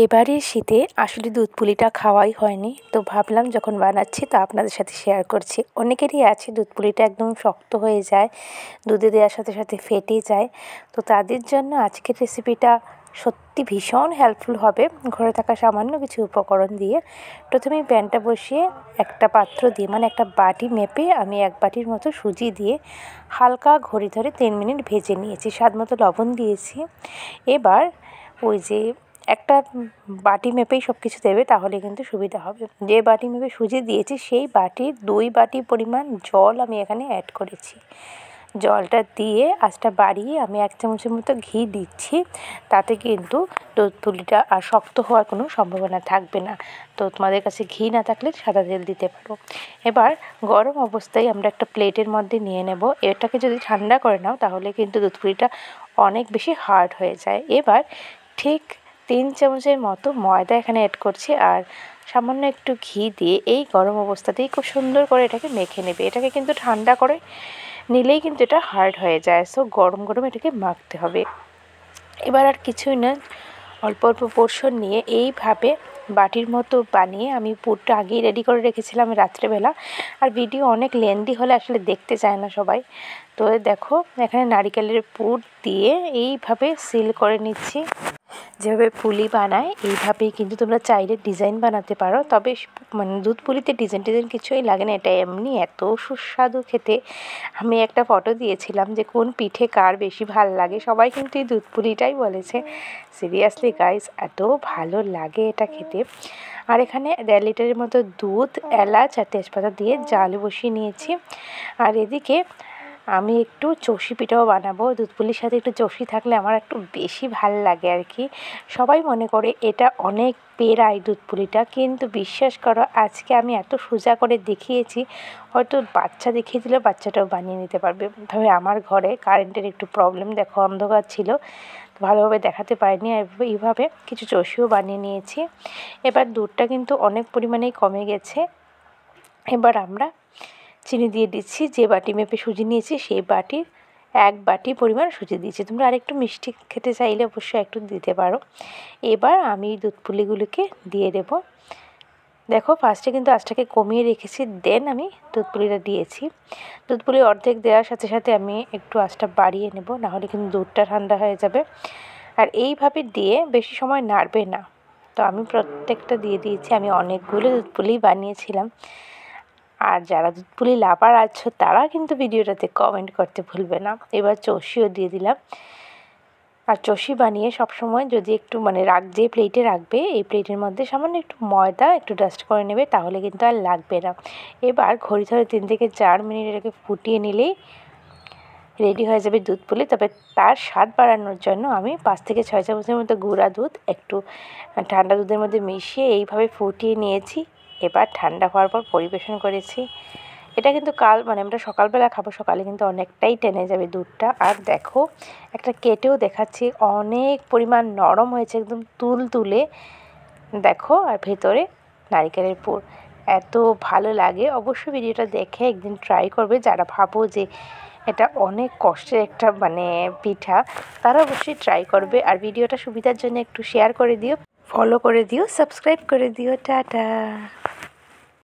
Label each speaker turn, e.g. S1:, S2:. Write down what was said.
S1: এবারের শীতে আসলে দুধ পুলিটা খাওয়াই হয়নি, তো ভাবলাম যখন বানাচ্ছি তো আপনাদের সাথে শেয়ার করছি। অনেকেরই আছে দুধ পুলিটা একদম শক্ত হয়ে যায়, দুধে দেওয়ার সাথে সাথে ফেটে যায়। তো তাদের জন্য আজকের রেসিপিটা সত্যি ভীষণ হেল্পফুল হবে ঘরে থাকা সামান্য কিছু উপকরণ দিয়ে। প্রথমেই প্যানটা বসিয়ে একটা পাত্র দিয়ে মানে একটা বাটি মেপে আমি 1 বাটির মতো সুজি দিয়ে হালকা ঘড়ি ধরে 3 মিনিট ভেজে নিয়েছি। স্বাদ মতো লবণ দিয়েছি। এবার ওই যে একটা বাটি মেপেই সব কিছু দেবে, তাহলে কিন্তু সুবিধা হবে। যে বাটি মেপে সুজি দিয়েছি সেই বাটির 2 বাটি পরিমাণ জল আমি এখানে অ্যাড করেছি। জলটা দিয়ে আঁচটা বাড়িয়ে আমি 1 চামচের মতো ঘি দিচ্ছি। তাতে কিন্তু দুধ পুলিটা আর শক্ত হওয়ার কোনো সম্ভাবনা থাকবে না। তো তোমাদের কাছে ঘি না থাকলে সাদা তেল দিতে পারো। এবার গরম অবস্থায় আমরা একটা প্লেটের মধ্যে নিয়ে নেব। এটাকে যদি ঠান্ডা করে নাও তাহলে কিন্তু দুধ পুলিটা অনেক বেশি হার্ড হয়ে যায়। এবার ঠিক 3 চামচের মতো ময়দা এখানে অ্যাড করছি আর সামান্য একটু ঘি দিয়ে এই গরম অবস্থাতেই খুব সুন্দর করে এটাকে মেখে নেবে। এটাকে কিন্তু ঠান্ডা করে নিলেই কিন্তু এটা হার্ড হয়ে যায়। সো গরম গরম এটাকে মাখতে হবে। এবার আর কিছুই না, অল্প অল্প পোর্শন নিয়ে এইভাবে বাটির মতো বানিয়ে আমি পুরটা আগেই রেডি করে রেখেছিলাম রাত্রেবেলা। আর ভিডিও অনেক লেন্দি হলে আসলে দেখতে চায় না সবাই। তো দেখো এখানে নারিকেলের পুর দিয়ে এইভাবে সিল করে নিচ্ছি। যেভাবে পুলি বানায় এইভাবেই কিন্তু তোমরা চাইলে ডিজাইন বানাতে পারো। তবে মানে দুধ পুলিতে ডিজাইন কিছুই লাগে না, এটা এমনি এত সুস্বাদু খেতে। আমি একটা ফটো দিয়েছিলাম যে কোন পিঠে কার বেশি ভাল লাগে, সবাই কিন্তু এই দুধ পুলিটাই বলেছে। সিরিয়াসলি গাইস, এত ভালো লাগে এটা খেতে। আর এখানে 1.5 লিটারের মতো দুধ, এলাচ আর তেজপাতা দিয়ে জাল বসিয়ে নিয়েছি। আর এদিকে আমি একটু চষি পিঠাও বানাবো। দুধ পুলির সাথে একটু চষি থাকলে আমার একটু বেশি ভাল লাগে আর কি। সবাই মনে করে এটা অনেক পেরায় দুধ পুলিটা, কিন্তু বিশ্বাস করো আজকে আমি এত সোজা করে দেখিয়েছি, হয়তো বাচ্চা দেখিয়ে দিলে বাচ্চাটাও বানিয়ে নিতে পারবে। তবে আমার ঘরে কারেন্টের একটু প্রবলেম, দেখো অন্ধকার ছিল, ভালোভাবে দেখাতে পারিনি। এইভাবে কিছু চষিও বানিয়ে নিয়েছি। এবার দুধটা কিন্তু অনেক পরিমাণেই কমে গেছে। এবার আমরা চিনি দিয়ে দিচ্ছি। যে বাটি মেপে সুজি নিয়েছি সেই বাটির 1 বাটি পরিমাণ সুজি দিয়েছি। তোমরা আরেকটু মিষ্টি খেতে চাইলে অবশ্যই একটু দিতে পারো। এবার আমি দুধ পুলিগুলোকে দিয়ে দেব। দেখো ফার্স্টে কিন্তু আঁচটাকে কমিয়ে রেখেছি, দেন আমি দুধ পুলিটা দিয়েছি। দুধ পুলি অর্ধেক দেওয়ার সাথে সাথে আমি একটু আঁচটা বাড়িয়ে নেব, নাহলে কিন্তু দুধটা ঠান্ডা হয়ে যাবে। আর এইভাবে দিয়ে বেশি সময় নাড়বে না। তো আমি প্রত্যেকটা দিয়ে দিয়েছি। আমি অনেকগুলো দুধ পুলি বানিয়েছিলাম। আর যারা দুধ পুলি লাভার আছো তারা কিন্তু ভিডিওটাতে কমেন্ট করতে ভুলবে না। এবার চষিও দিয়ে দিলাম। আর চষি বানিয়ে সবসময় যদি একটু মানে যে প্লেটে রাখবে এই প্লেটের মধ্যে সামান্য একটু ময়দা একটু ডাস্ট করে নেবে, তাহলে কিন্তু আর লাগবে না। এবার ঘড়ি ধরে 3 থেকে 4 মিনিট এটাকে ফুটিয়ে নিলেই রেডি হয়ে যাবে দুধ পুলি। তবে তার স্বাদ বাড়ানোর জন্য আমি 5 থেকে 6 চামচের মতো গুঁড়া দুধ একটু ঠান্ডা দুধের মধ্যে মিশিয়ে এইভাবে ফুটিয়ে নিয়েছি। এবার ঠান্ডা হওয়ার পর পরিবেশন করেছি। এটা কিন্তু মানে আমরা সকালবেলা খাবো, সকালে কিন্তু অনেকটাই টেনে যাবে দুধটা। আর দেখো একটা কেটেও দেখাচ্ছি, অনেক পরিমাণ নরম হয়েছে, একদম তুলতুলে। দেখো আর ভেতরে নারকেলের পুর এত ভালো লাগে। অবশ্যই ভিডিওটা দেখে একদিন ট্রাই করবে। যারা ভাবো যে এটা অনেক কষ্টের একটা মানে পিঠা, তারা অবশ্যই ট্রাই করবে। আর ভিডিওটা সুবিধার জন্য একটু শেয়ার করে দিও, ফলো করে দিও, সাবস্ক্রাইব করে দিও। টাটা।